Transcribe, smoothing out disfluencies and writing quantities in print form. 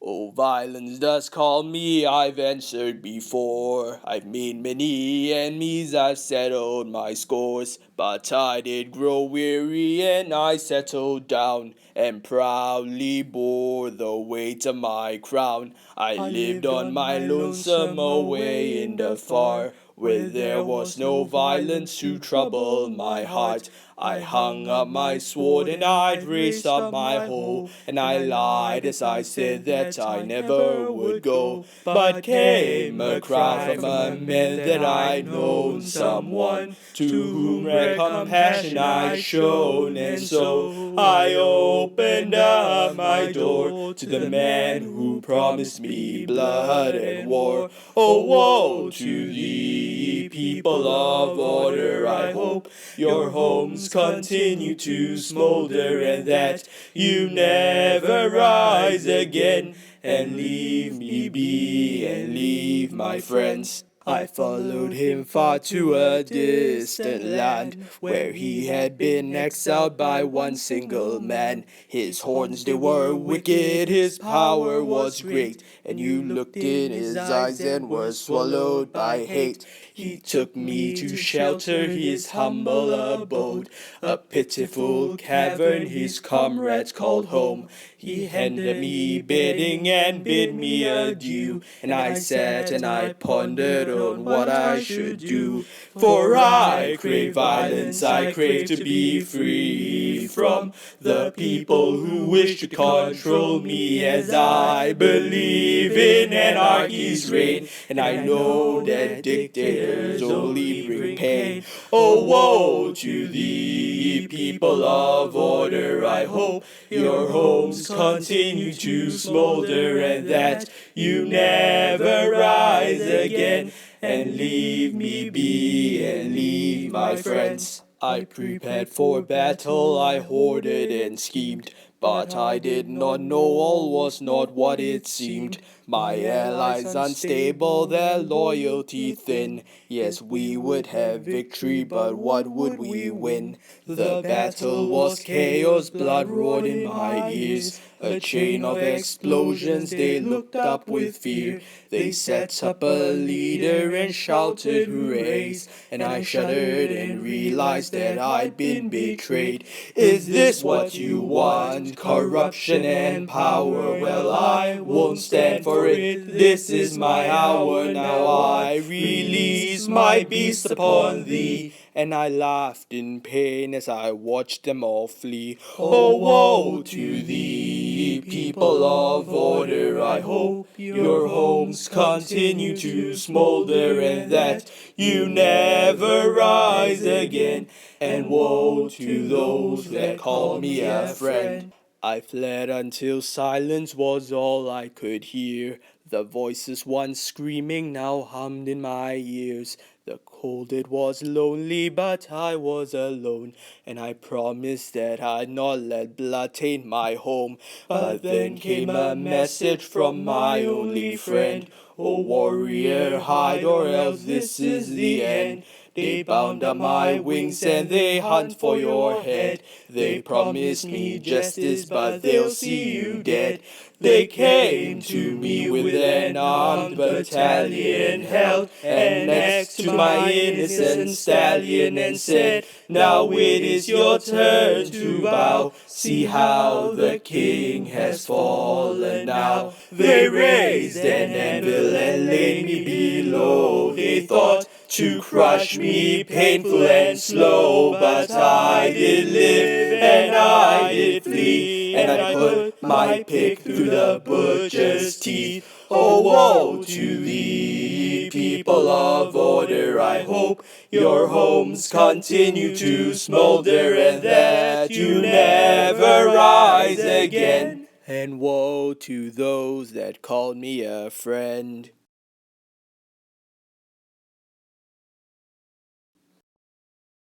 Oh, violence does call me, I've answered before. I've made many enemies, I've settled my scores. But I did grow weary and I settled down and proudly bore the weight of my crown. I lived on my lonesome away in the far, where there was no violence to trouble my heart. I hung up my sword and I'd raised up my hoe, and I lied as I said that I never would go. But came a cry from a man that I'd known, someone to whom compassion I shown, and so I opened up my door to the man who promised me blood and war. Oh, woe to thee, people of order, I hope your homes continue to smolder and that you never rise again and leave me be and leave my friends. I followed him far to a distant land where he had been exiled by one single man. His horns they were wicked, his power was great, and you looked in his eyes and were swallowed by hate. He took me to shelter his humble abode, a pitiful cavern his comrades called home. He handed me bidding and bid me adieu, and I sat and I pondered on what I should do. For I crave violence, I crave to be free from the people who wish to control me, as I believe in anarchy's reign, and I know that dictators only bring pain. Oh, woe to thee, people of order, I hope your homes continue to smolder and that you never rise again and leave me be and leave my friends. I prepared for battle, I hoarded and schemed, but I did not know all was not what it seemed. My allies unstable, their loyalty thin. Yes, we would have victory, but what would we win? The battle was chaos, blood roared in my ears. A chain of explosions, they looked up with fear. They set up a leader and shouted hoorays, and I shuddered and realized that I'd been betrayed. Is this what you want? Corruption and power? Well, I won't stand for it. This is my hour. Now I release my beast upon thee. And I laughed in pain as I watched them all flee. Oh, woe to thee, people of order, I hope your homes continue to smolder and that you never rise again. And woe to those that call me a friend. I fled until silence was all I could hear. The voices once screaming now hummed in my ears. The cold it was lonely, but I was alone, and I promised that I'd not let blood taint my home. But then came a message from my only friend. Oh, warrior, hide or else this is the end. They bound up my wings and they hunt for your head. They promised me justice, but they'll see you dead. They came to me with an armed battalion held, and next to my innocent stallion, and said, now it is your turn to bow. See how the king has fallen now. They raised an anvil and laid me below. They thought to crush me painful and slow, but I did live and I did flee, and I put my pick through the butcher's teeth. Oh, woe to thee, people of order, I hope your homes continue to smolder and that you never rise again. And woe to those that called me a friend.